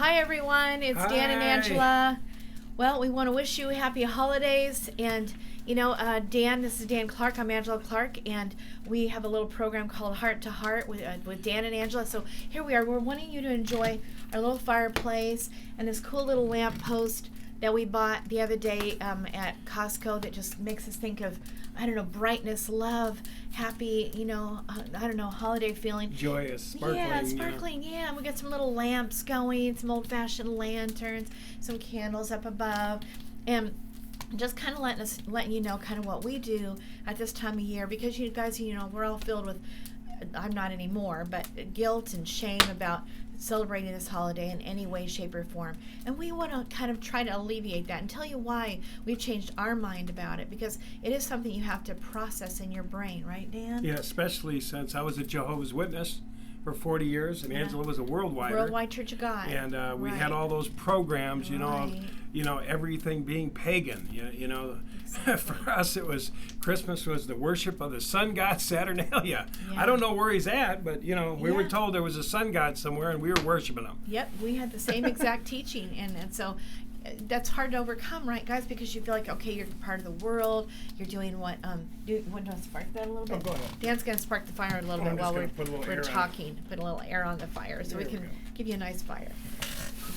Hi everyone, it's Dan and Angela. Well, we want to wish you happy holidays, and Dan, this is Dan Clark. I'm Angela Clark, and we have a little program called Heart to Heart with Dan and Angela. So here we are. We're wanting you to enjoy our little fireplace and this cool little lamp post that we bought the other day at Costco that just makes us think of, brightness, love, happy, holiday feeling. Joyous, sparkling. Yeah, sparkling, yeah. We got some little lamps going, some old-fashioned lanterns, some candles up above, and just kind of letting you know kind of what we do at this time of year, because you guys, we're all filled with, I'm not anymore, but guilt and shame about celebrating this holiday in any way, shape, or form. And we want to kind of try to alleviate that and tell you why we've changed our mind about it, because it is something you have to process in your brain, right, Dan? Yeah, especially since I was a Jehovah's Witness for 40 years, and Angela was a Worldwide Church of God. And we had all those programs, everything being pagan. Exactly. For us, it was Christmas was the worship of the sun god Saturnalia. Yeah. I don't know where he's at, but we were told there was a sun god somewhere, and we were worshiping him. Yep, we had the same exact teaching, and so that's hard to overcome, right, guys? Because you feel like, okay, you're part of the world. You're doing what? Do you want to spark that a little bit? Oh, go ahead. Dan's going to spark the fire a little bit while we're talking. Put a little air on the fire so we can give you a nice fire.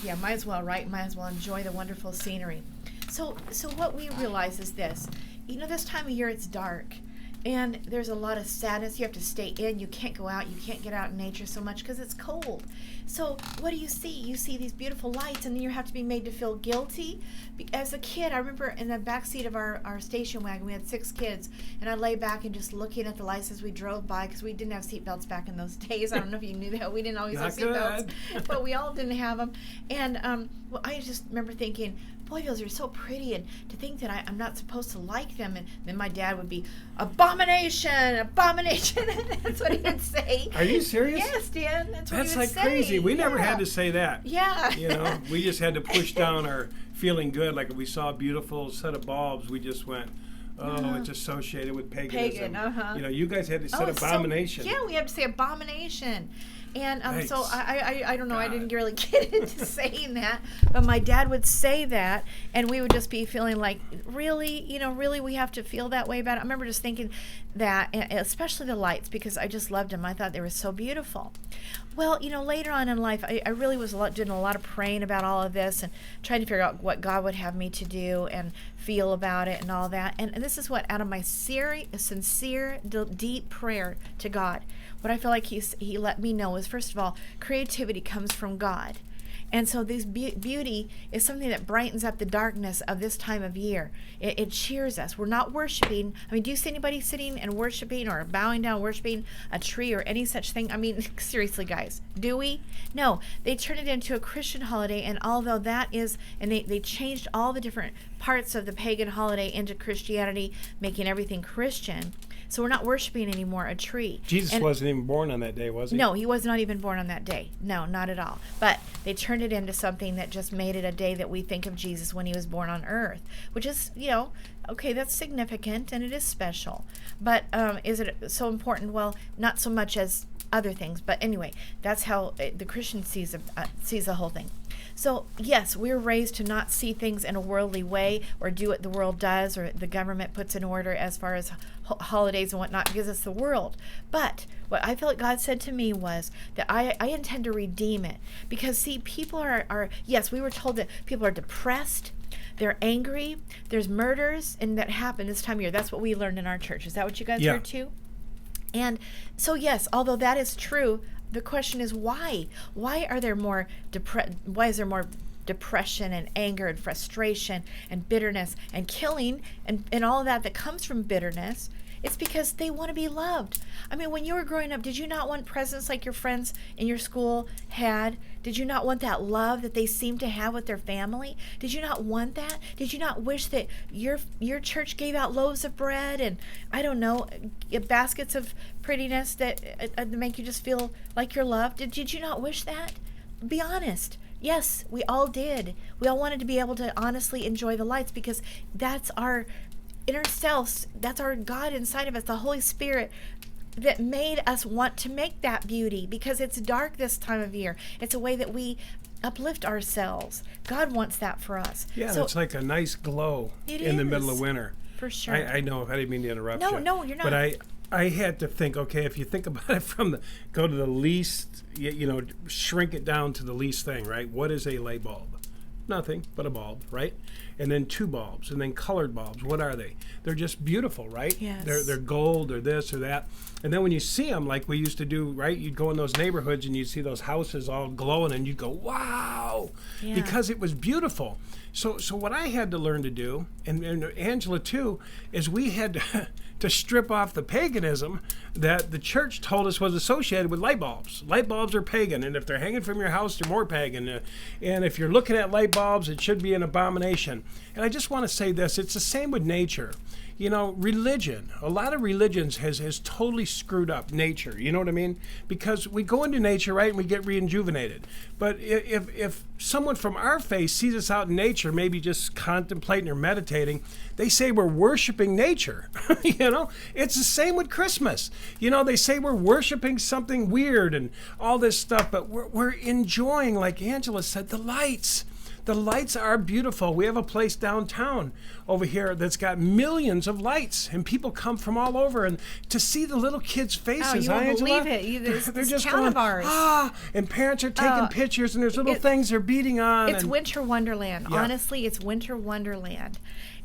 Yeah, might as well, right? Might as well enjoy the wonderful scenery. So what we realize is this. This time of year it's dark, and there's a lot of sadness. You have to stay in. You can't go out. You can't get out in nature so much because it's cold. So what do you see? You see these beautiful lights, and then you have to be made to feel guilty. As a kid, I remember in the back seat of our station wagon, we had 6 kids, and I lay back and just looking at the lights as we drove by, because we didn't have seatbelts back in those days. I don't know if you knew that. We didn't always have seatbelts, but we all didn't have them. And I just remember thinking, boy, those are so pretty, and to think that I'm not supposed to like them. And then my dad would be, abomination, abomination. That's what he would say. Are you serious? Yes, Dan. That's what he would like say. Crazy. We never had to say that. Yeah. We just had to push down our feeling good. Like if we saw a beautiful set of bulbs, we just went, it's associated with paganism. You guys had to say abomination. So, we had to say abomination. And so I don't know, God. I didn't really get into saying that, but my dad would say that, and we would just be feeling like, really we have to feel that way about it. I remember just thinking that, especially the lights, because I just loved them. I thought they were so beautiful. Well, later on in life, I really was doing a lot of praying about all of this and trying to figure out what God would have me to do and feel about it and all that. And this is what, out of my sincere, deep prayer to God, what I feel like he let me know is, first of all, creativity comes from God. And so this beauty is something that brightens up the darkness of this time of year. It cheers us. We're not worshiping. Do you see anybody sitting and worshiping or bowing down, worshiping a tree or any such thing? Seriously, guys, do we? No, they turned it into a Christian holiday, and although that is, and they changed all the different parts of the pagan holiday into Christianity, making everything Christian. So we're not worshiping anymore a tree. Jesus wasn't even born on that day, was he? No, he was not even born on that day. No, not at all. But they turned it into something that just made it a day that we think of Jesus when he was born on earth, which is, okay, that's significant and it is special. But is it so important? Well, not so much as other things. But anyway, that's how the Christian sees the whole thing. So, yes, we're raised to not see things in a worldly way or do what the world does or the government puts in order as far as holidays and whatnot, gives us the world. But what I feel like God said to me was that I intend to redeem it. Because, see, people are yes, we were told that people are depressed, they're angry, there's murders, and that happen this time of year. That's what we learned in our church. Is that what you guys heard too? And so, yes, although that is true, the question is why? Why is there more depression and anger and frustration and bitterness and killing and all of that comes from bitterness? It's because they want to be loved. When you were growing up, did you not want presents like your friends in your school had? Did you not want that love that they seemed to have with their family? Did you not want that? Did you not wish that your church gave out loaves of bread and, baskets of prettiness that make you just feel like you're loved? Did you not wish that? Be honest. Yes, we all did. We all wanted to be able to honestly enjoy the lights, because that's our inner selves, that's our God inside of us, the Holy Spirit that made us want to make that beauty, because it's dark this time of year. It's a way that we uplift ourselves. God wants that for us. Yeah, so it's like a nice glow in the middle of winter. For sure. I know, I didn't mean to interrupt you. No, you're not. But I had to think, okay, if you think about it go to the least, shrink it down to the least thing, right? What is a light bulb? Nothing but a bulb, right? And then 2 bulbs, and then colored bulbs. What are they? They're just beautiful, right? Yes. They're gold or this or that. And then when you see them, like we used to do, right? You'd go in those neighborhoods and you'd see those houses all glowing, and you'd go, wow, because it was beautiful. So what I had to learn to do, and Angela too, is we had to strip off the paganism that the church told us was associated with light bulbs. Light bulbs are pagan, and if they're hanging from your house, they're more pagan. And if you're looking at light bulbs, it should be an abomination. And I just want to say this, it's the same with nature. Religion, a lot of religions has totally screwed up nature, you know what I mean? Because we go into nature, right, and we get rejuvenated. But if someone from our faith sees us out in nature, maybe just contemplating or meditating, they say we're worshiping nature. It's the same with Christmas. They say we're worshiping something weird and all this stuff, but we're enjoying, like Angela said, the lights. The lights are beautiful. We have a place downtown over here that's got millions of lights, and people come from all over, and to see the little kids' faces, you won't Angela, believe it. they're just town going, of ours. and parents are taking pictures, and there's little things they're beating on. It's winter wonderland. Yeah. Honestly, it's winter wonderland.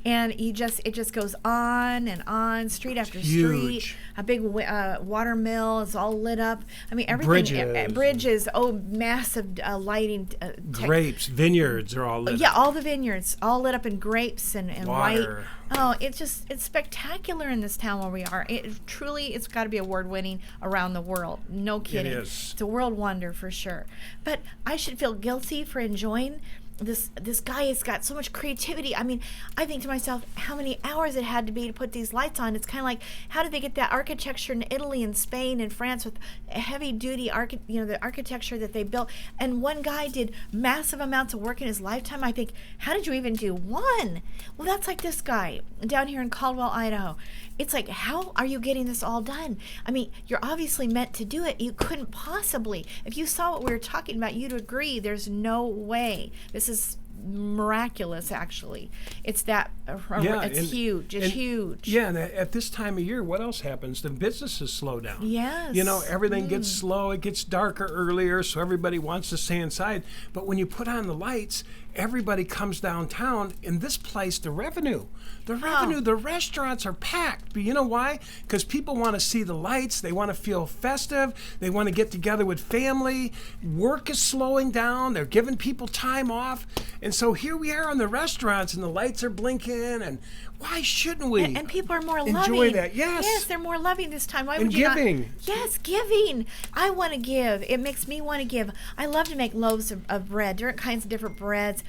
And it just goes on and on, street after street. A big water mill is all lit up. I mean, everything. Bridges. Massive lighting. Grapes, vineyards are all lit up. Yeah, all the vineyards, all lit up in grapes and water. White. Oh, it's spectacular in this town where we are. It's got to be award-winning around the world. No kidding. It is. It's a world wonder for sure. But I should feel guilty for enjoying this guy has got so much creativity. I mean, I think to myself, how many hours it had to be to put these lights on. It's kind of like, how did they get that architecture in Italy and Spain and France with heavy duty the architecture that they built? And one guy did massive amounts of work in his lifetime. I think, how did you even do one? Well, that's like this guy down here in Caldwell, Idaho. It's like, how are you getting this all done? I mean, you're obviously meant to do it. You couldn't possibly. If you saw what we were talking about, you'd agree there's no way. This is miraculous, actually. It's that, it's huge. It's huge. Yeah, and at this time of year, what else happens? The businesses slow down. Yes. Everything gets slow. It gets darker earlier, so everybody wants to stay inside. But when you put on the lights, everybody comes downtown. In this place, the revenue, the restaurants are packed. But you know why? Because people want to see the lights. They want to feel festive. They want to get together with family. Work is slowing down. They're giving people time off. And so here we are in the restaurants, and the lights are blinking, and why shouldn't we? And people are more loving. Enjoy that, yes. Yes, they're more loving this time. Why and would you giving. not? Yes, giving. I want to give. It makes me want to give. I love to make loaves of bread, different kinds of different breads,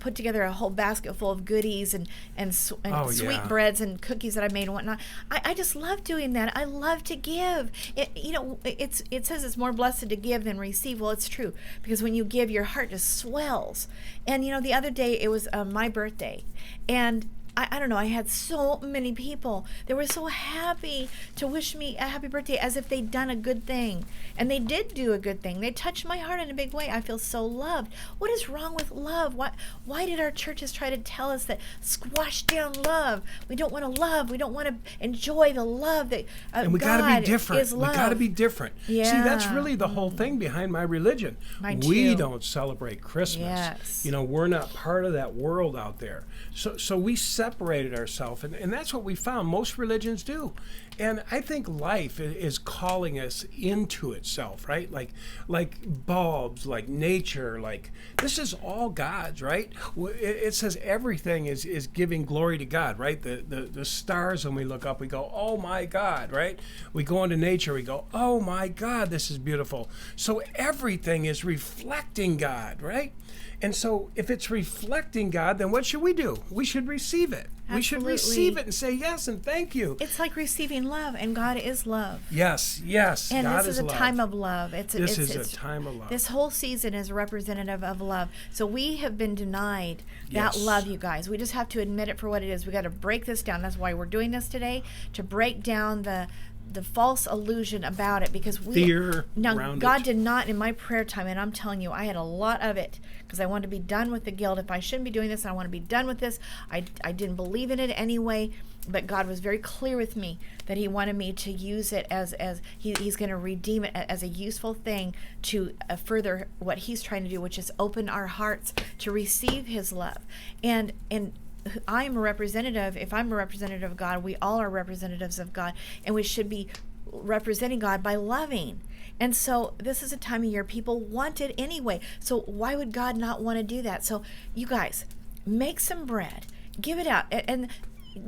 put together a whole basket full of goodies and sweet breads and cookies that I made and whatnot. I just love doing that. I love to give. It says it's more blessed to give than receive. Well, it's true, because when you give, your heart just swells. And the other day it was my birthday, and I don't know, I had so many people that were so happy to wish me a happy birthday as if they'd done a good thing. And they did do a good thing. They touched my heart in a big way. I feel so loved. What is wrong with love? Why did our churches try to tell us that squash down love? We don't want to love. We don't want to enjoy the love that and we God got to be different. is love. We got to be different. Yeah. See, that's really the whole thing behind my religion. Mine We too. don't celebrate Christmas. Yes. We're not part of that world out there. So we separated ourselves. And that's what we found most religions do. And I think life is calling us into itself, right? Like bulbs, like nature, like this is all God's, right? It says everything is giving glory to God, right? The stars, when we look up, we go, oh my God, right? We go into nature, we go, oh my God, this is beautiful. So everything is reflecting God, right? And so if it's reflecting God, then what should we do? We should receive it. Absolutely. We should receive it and say yes and thank you. It's like receiving love, and God is love. Yes. And God this is a love. time of love. This is a time of love. This whole season is representative of love. So we have been denied that Yes. love, you guys. We just have to admit it for what it is. We got to break this down. That's why we're doing this today, to break down the the false illusion about it, because fear now around God it. did not in my prayer time, and I'm telling you, I had a lot of it because I wanted to be done with the guilt. If I shouldn't be doing this, I want to be done with this. I didn't believe in it anyway, but God was very clear with me that he wanted me to use it as he's going to redeem it as a useful thing to further what he's trying to do, which is open our hearts to receive his love. And I'm a representative. If I'm a representative of God, we all are representatives of God, and we should be representing God by loving. And so this is a time of year people want it anyway. So why would God not want to do that? So you guys, make some bread, give it out, and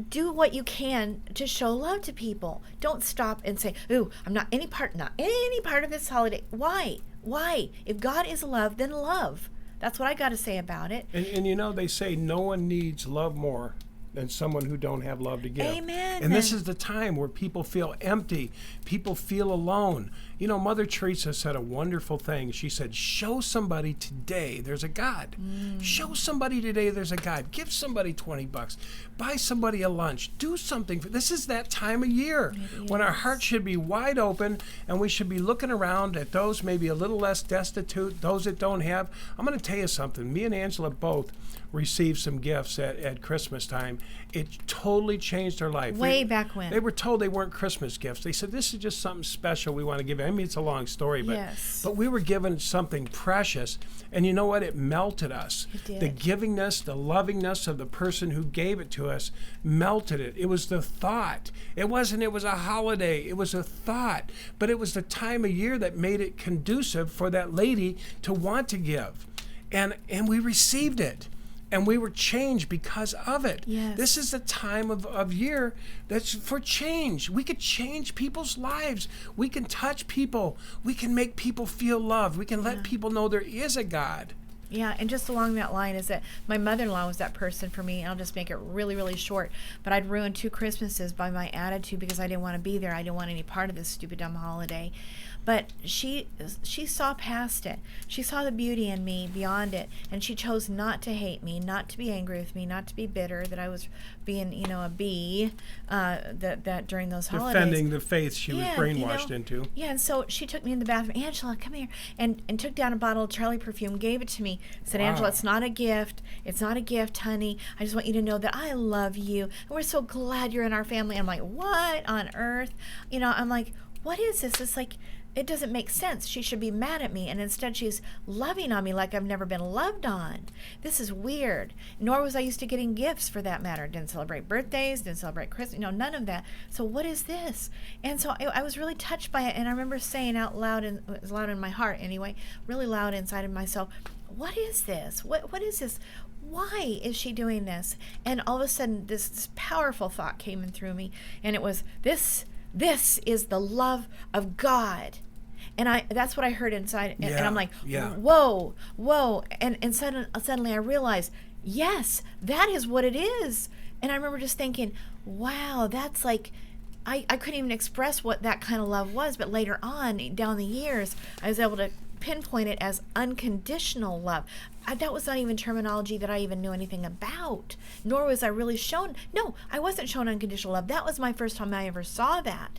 do what you can to show love to people. Don't stop and say, "Ooh, I'm not any part of this holiday." Why? If God is love, then love. That's what I got to say about it. And you know, they say no one needs love more than someone who don't have love to give. Amen. And this is the time where people feel empty. People feel alone. You know, Mother Teresa said a wonderful thing. She said, show somebody today there's a God. Show somebody today there's a God. Give somebody $20. Buy somebody a lunch. Do something. This is that time of year when our hearts should be wide open, and we should be looking around at those maybe a little less destitute, those that don't have. I'm going to tell you something. Me and Angela both received some gifts at Christmas time. It totally changed our life. Way back when. They were told they weren't Christmas gifts. They said, this is just something special we want to give. I mean, it's a long story, but we were given something precious. And you know what? It melted us. It did. The givingness, the lovingness of the person who gave it to us melted it. It was the thought. It was a holiday. It was a thought. But it was the time of year that made it conducive for that lady to want to give. And we received it. And we were changed because of it. Yes. This is the time of year that's for change. We could change people's lives. We can touch people. We can make people feel loved. We can let people know there is a God. Yeah, and just along that line is that my mother-in-law was that person for me, and I'll just make it really, really short. But I'd ruined 2 Christmases by my attitude because I didn't want to be there. I didn't want any part of this stupid, dumb holiday. But she saw past it. She saw the beauty in me beyond it, and she chose not to hate me, not to be angry with me, not to be bitter that I was being, a bee that during those holidays. Defending the faith she was brainwashed into. Yeah, and so she took me in the bathroom. Angela, come here, and took down a bottle of Charlie perfume, gave it to me, said, Angela, it's not a gift. It's not a gift, honey. I just want you to know that I love you, and we're so glad you're in our family. I'm like, what on earth? I'm like, what is this? It's like, it doesn't make sense. She should be mad at me, and instead she's loving on me like I've never been loved on. This is weird. Nor was I used to getting gifts, for that matter. Didn't celebrate birthdays, didn't celebrate Christmas, none of that. So what is this? And so I was really touched by it, and I remember saying out loud, and it was loud in my heart anyway, really loud inside of myself, what is this? What is this? Why is she doing this? And all of a sudden this powerful thought came in through me, and it was, this is the love of God. And that's what I heard inside. And I'm like, whoa. And suddenly I realized, yes, that is what it is. And I remember just thinking, wow, that's like, I couldn't even express what that kind of love was. But later on, down the years, I was able to pinpoint it as unconditional love. That was not even terminology that I even knew anything about, nor was I really shown. No, I wasn't shown unconditional love. That was my first time I ever saw that.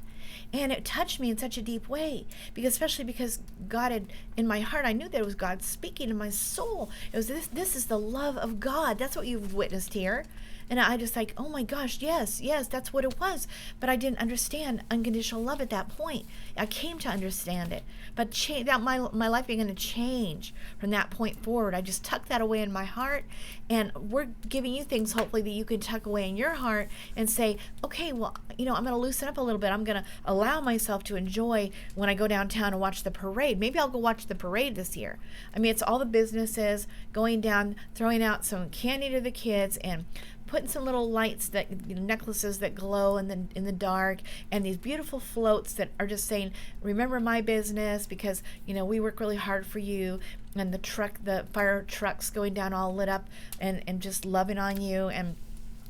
And it touched me in such a deep way, especially because God had, in my heart, I knew that it was God speaking in my soul. It was this is the love of God. That's what you've witnessed here. And I just like, oh my gosh, yes, that's what it was. But I didn't understand unconditional love at that point. I came to understand it. But my life began to change from that point forward. I just tucked that away in my heart. And we're giving you things, hopefully, that you can tuck away in your heart and say, okay, well, I'm going to loosen up a little bit. I'm going to allow myself to enjoy when I go downtown and watch the parade. Maybe I'll go watch the parade this year. I mean, it's all the businesses going down, throwing out some candy to the kids, and putting some little lights, that necklaces that glow in the dark, and these beautiful floats that are just saying, remember my business, because we work really hard for you, and the fire trucks going down all lit up and just loving on you. And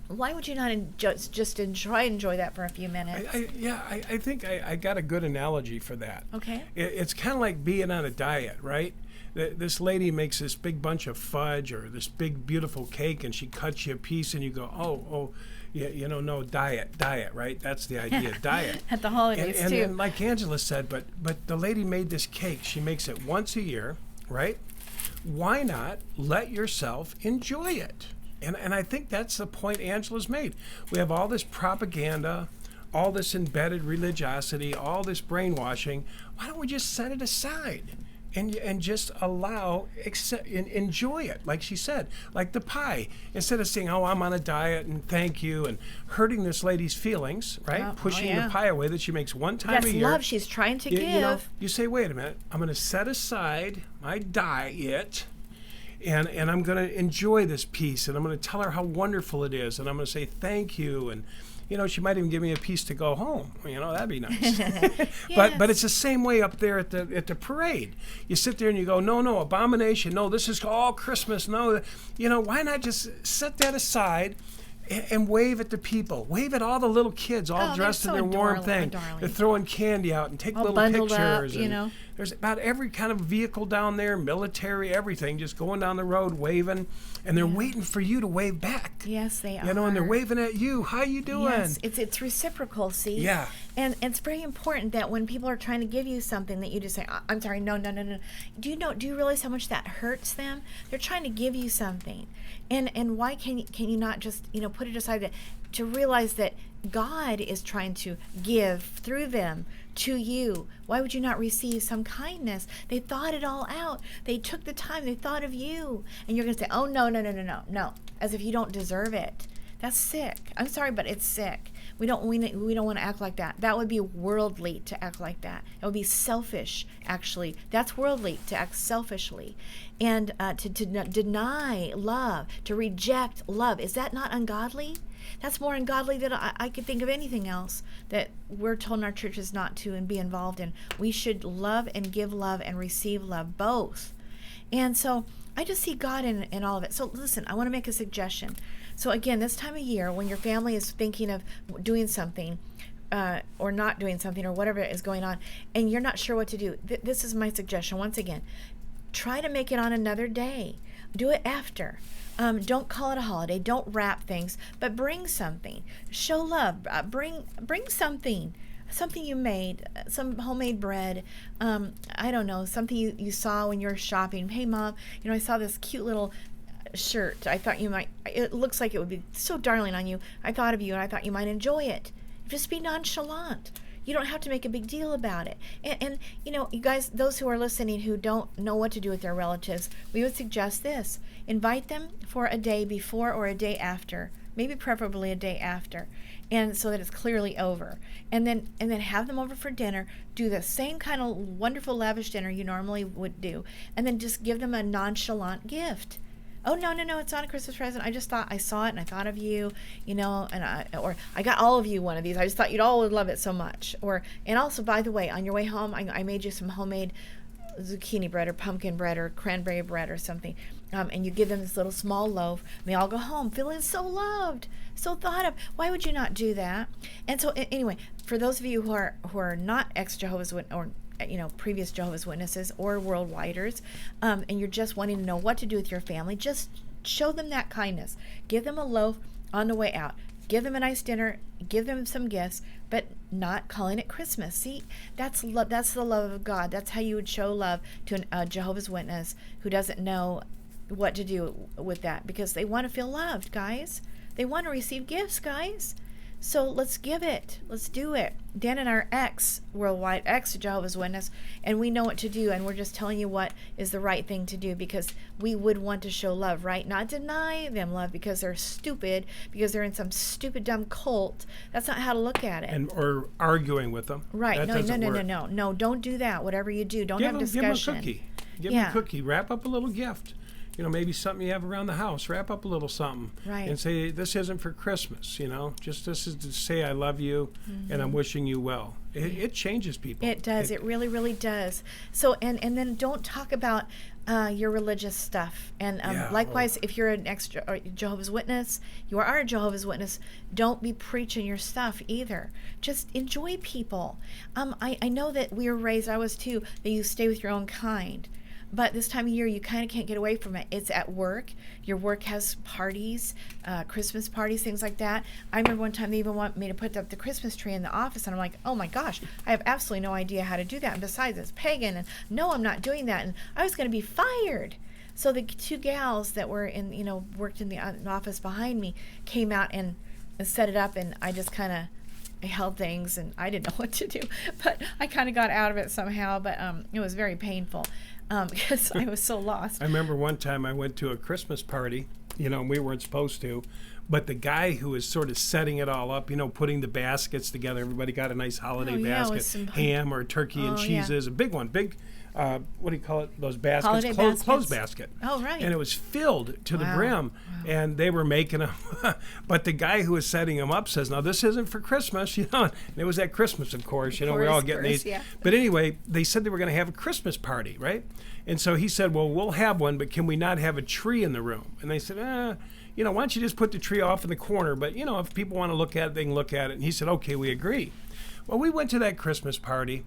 why would you not just enjoy that for a few minutes? I think I got a good analogy for that. Okay. It's kind of like being on a diet, right? This lady makes this big bunch of fudge or this big beautiful cake, and she cuts you a piece, and you go, oh, no, diet, right? That's the idea, diet. At the holidays, and too. And like Angela said, but the lady made this cake. She makes it once a year, right? Why not let yourself enjoy it? And I think that's the point Angela's made. We have all this propaganda, all this embedded religiosity, all this brainwashing. Why don't we just set it aside and just enjoy it, like she said, like the pie. Instead of saying, oh, I'm on a diet and thank you, and hurting this lady's feelings, right? Pushing the pie away that she makes one time a year. That's love she's trying to give. You say, wait a minute, I'm going to set aside my diet, and I'm going to enjoy this piece, and I'm going to tell her how wonderful it is, and I'm going to say thank you, and she might even give me a piece to go home. That'd be nice. Yes. But it's the same way up there at the parade. You sit there and you go, no, abomination. No, this is all Christmas. No, why not just set that aside and wave at the people? Wave at all the little kids, all dressed in their warm thing. They're throwing candy out and take all little pictures. Up, There's about every kind of vehicle down there, military, everything, just going down the road waving. And they're waiting for you to wave back. Yes, they are. And they're waving at you. How you doing? Yes, it's reciprocal, see? Yeah. And it's very important that when people are trying to give you something that you just say, I'm sorry, no. Do you realize how much that hurts them? They're trying to give you something. And why can you not just, put it aside to realize that God is trying to give through them to you? Why would you not receive some kindness? They thought it all out. They took the time. They thought of you. And you're going to say, oh, no, as if you don't deserve it. That's sick. I'm sorry, but it's sick. We don't want to act like that. That would be worldly to act like that. It would be selfish, actually. That's worldly, to act selfishly. And to deny love, to reject love. Is that not ungodly? That's more ungodly than I could think of anything else that we're told in our churches not to and be involved in. We should love and give love and receive love, both. And so I just see God in all of it. So listen, I want to make a suggestion. So again, this time of year, when your family is thinking of doing something or not doing something or whatever is going on, and you're not sure what to do, this is my suggestion. Once again, try to make it on another day. Do it after. Don't call it a holiday. Don't wrap things, but bring something. Show love. Bring something you made, some homemade bread. I don't know, something you saw when you were shopping. Hey, Mom, I saw this cute little shirt. I thought you might. It looks like it would be so darling on you. I thought of you, and I thought you might enjoy it. Just be nonchalant. You don't have to make a big deal about it. And you guys, those who are listening who don't know what to do with their relatives, we would suggest this. Invite them for a day before or a day after, maybe preferably a day after, and so that it's clearly over. And then have them over for dinner, do the same kind of wonderful lavish dinner you normally would do, and then just give them a nonchalant gift. Oh, no, it's not a Christmas present. I just thought I saw it and I thought of you, and I got all of you one of these. I just thought you'd all would love it so much. And also, by the way, on your way home, I made you some homemade zucchini bread or pumpkin bread or cranberry bread or something. And you give them this little small loaf. And they all go home feeling so loved, so thought of. Why would you not do that? And so anyway, for those of you who are not ex-Jehovah's Witnesses or previous Jehovah's Witnesses or worldwiders, and you're just wanting to know what to do with your family, just show them that kindness. Give them a loaf on the way out. Give them a nice dinner. Give them some gifts, but not calling it Christmas. See, that's love. That's the love of God. That's how you would show love to a Jehovah's Witness who doesn't know what to do with that, because they want to feel loved, guys. They want to receive gifts, guys. So let's give it. Let's do it. Dan and I are ex-worldwide, ex-Jehovah's Witness, and we know what to do, and we're just telling you what is the right thing to do, because we would want to show love, right? Not deny them love because they're stupid, because they're in some stupid, dumb cult. That's not how to look at it. Or arguing with them. Right. No, don't do that. Whatever you do, don't have discussion. Give them a cookie. Give them a cookie. Wrap up a little gift. Maybe something you have around the house. Wrap up a little something. Right. And say, this isn't for Christmas, Just this is to say I love you and I'm wishing you well. It changes people. It does. It really, really does. So, and then don't talk about your religious stuff. And likewise, if you're an Jehovah's Witness, you are a Jehovah's Witness, don't be preaching your stuff either. Just enjoy people. I know that we were raised, I was too, that you stay with your own kind. But this time of year, you kind of can't get away from it. It's at work. Your work has parties, Christmas parties, things like that. I remember one time they even want me to put up the Christmas tree in the office, and I'm like, oh my gosh, I have absolutely no idea how to do that. And besides, it's pagan, and no, I'm not doing that. And I was going to be fired. So the two gals that were worked in the office behind me came out and set it up, and I just kind of held things, and I didn't know what to do, but I kind of got out of it somehow. But it was very painful because I was so lost. I remember one time I went to a Christmas party, and we weren't supposed to, but the guy who was sort of setting it all up, putting the baskets together, everybody got a nice holiday basket, ham or turkey and cheeses, a big one, what do you call it? Those baskets, clothes basket. Oh, right. And it was filled to the brim, and they were making them. But the guy who was setting them up says, "Now this isn't for Christmas," And it was at Christmas, of course. We're all getting these. Yeah. But anyway, they said they were going to have a Christmas party, right? And so he said, "Well, we'll have one, but can we not have a tree in the room?" And they said, why don't you just put the tree off in the corner? But if people want to look at it, they can look at it. And he said, "Okay, we agree." Well, we went to that Christmas party.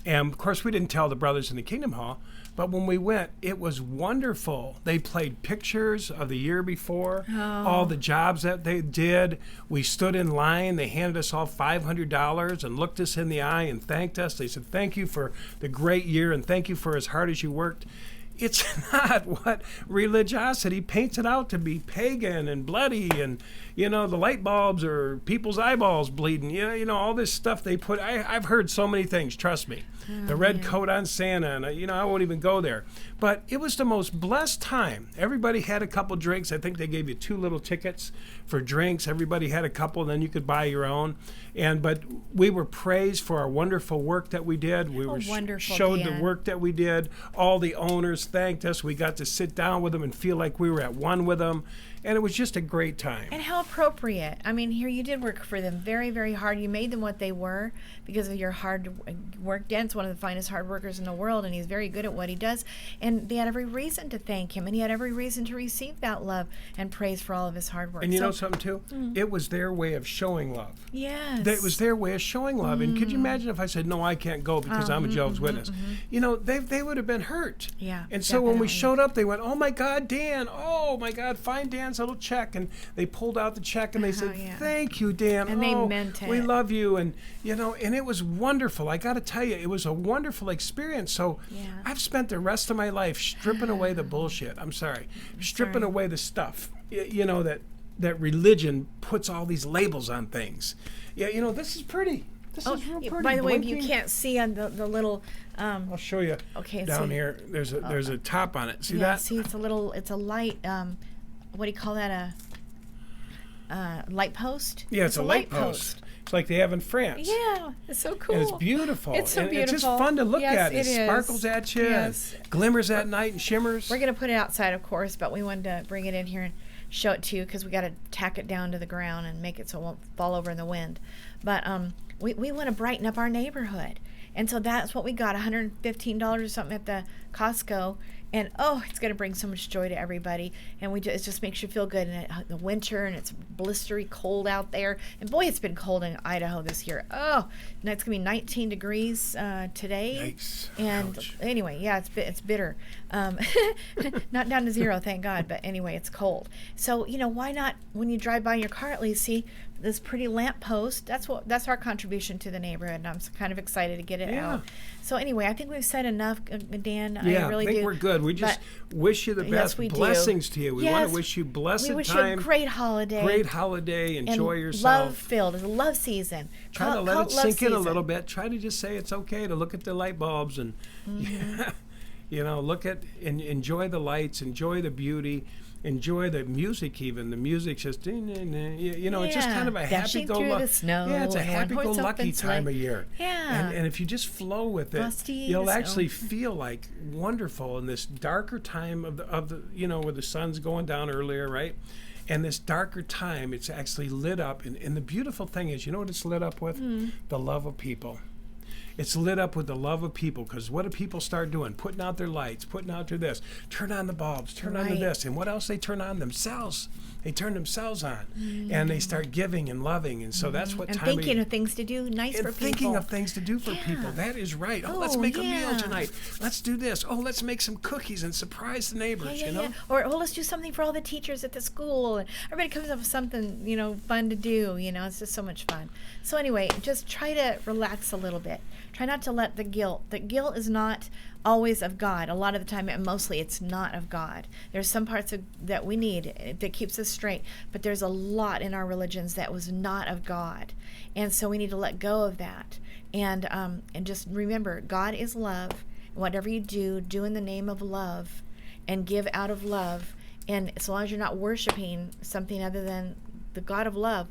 And, of course, we didn't tell the brothers in the Kingdom Hall, but when we went, it was wonderful. They played pictures of the year before, all the jobs that they did. We stood in line. They handed us all $500 and looked us in the eye and thanked us. They said, "Thank you for the great year, and thank you for as hard as you worked." It's not what religiosity paints it out to be, pagan and bloody, and the light bulbs or people's eyeballs bleeding. All this stuff they put. I've heard so many things. Trust me, the red coat on Santa, and I won't even go there. But it was the most blessed time. Everybody had a couple drinks. I think they gave you 2 little tickets for drinks. Everybody had a couple, and then you could buy your own. But we were praised for our wonderful work that we did. We were showed the work that we did. All the owners thanked us. We got to sit down with them and feel like we were at one with them. And it was just a great time. And how appropriate. I mean, here you did work for them very, very hard. You made them what they were because of your hard work. Dan's one of the finest hard workers in the world, and he's very good at what he does. And they had every reason to thank him, and he had every reason to receive that love and praise for all of his hard work. And you know something, too? It was their way of showing love. Yes. It was their way of showing love. And could you imagine if I said, "No, I can't go because I'm a Jehovah's Witness"? They would have been hurt. Yeah. And so when we showed up, they went, "Oh, my God, Dan. Oh, my God, find Dan's little check." And they pulled out the check and they said, "Thank you, Dan. And they meant it. We love you." And, and it was wonderful. I got to tell you, it was a wonderful experience. So I've spent the rest of my life stripping away the bullshit. I'm sorry. Stripping away the stuff, that religion puts all these labels on things. Yeah, this is pretty. This is real pretty. By the way, if you can't see on the little... I'll show you down here. There's a top on it. See that? See, it's a light... what do you call that? A light post? Yeah, it's a light post. It's like they have in France. Yeah, it's so cool. And it's beautiful. It's so beautiful. It's just fun to look at. It sparkles at you, and glimmers at night, and shimmers. We're going to put it outside, of course, but we wanted to bring it in here and show it to you because we got to tack it down to the ground and make it so it won't fall over in the wind. But we want to brighten up our neighborhood. And so that's what we got, $115 or something at the Costco. And it's going to bring so much joy to everybody. And it just makes you feel good in the winter, and it's blistery cold out there. And boy, it's been cold in Idaho this year. Oh, and it's going to be 19 degrees today. Yikes. And anyway, it's bitter. Not down to 0, thank God. But anyway, it's cold. So, why not, when you drive by in your car, at least see this pretty lamp post. That's our contribution to the neighborhood, and I'm kind of excited to get it out. So anyway, I think we've said enough, Dan. Yeah, I really think do. We're good. We just wish you the best blessings to you. We want to wish you blessed time. We wish you a great holiday. Great holiday. Enjoy yourself. Love-filled. It's a love season. Try to let it sink in a little bit. Try to just say it's okay to look at the light bulbs and, look at and enjoy the lights, enjoy the beauty. Enjoy the music even. The music's just, it's just kind of a happy-go-lucky. Yeah, it's a happy-go-lucky time of year. Yeah. And if you just flow with it, you'll actually feel like wonderful in this darker time of the where the sun's going down earlier, right? And this darker time, it's actually lit up. And the beautiful thing is, you know what it's lit up with? The love of people. It's lit up with the love of people, because what do people start doing? Putting out their lights, putting out their this, turn on the bulbs, turn on the this, and what else they turn on? Themselves. They turn themselves on, and they start giving and loving, and so that's what and time thinking of things to do nice for people. Thinking of things to do for people. That is right. Oh, let's make a meal tonight. Let's do this. Oh, let's make some cookies and surprise the neighbors, you know? Yeah. Or, oh, let's do something for all the teachers at the school. And everybody comes up with something, you know, fun to do. You know, it's just so much fun. So anyway, just try to relax a little bit. Try not to let the guilt is not always of God. A lot of the time, and mostly it's not of God. There's some parts that we need that keeps us straight, but there's a lot in our religions that was not of God. And so we need to let go of that. And just remember, God is love. Whatever you do, do in the name of love and give out of love. And as long as you're not worshiping something other than the God of love,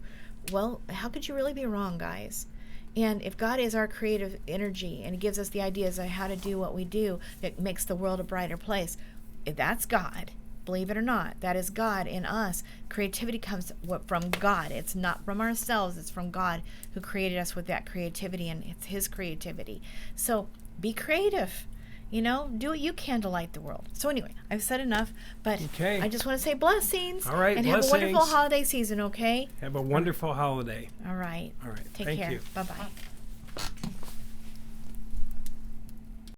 well, how could you really be wrong, guys? And if God is our creative energy and He gives us the ideas of how to do what we do that makes the world a brighter place, if that's God. Believe it or not, that is God in us. Creativity comes from God. It's not from ourselves. It's from God who created us with that creativity, and it's His creativity. So be creative. You know, do what you can to light the world. So anyway, I've said enough, but I just want to say blessings. All right, and blessings. have a wonderful holiday season, okay? Have a wonderful holiday. All right. All right. Take Thank care. you. Bye-bye.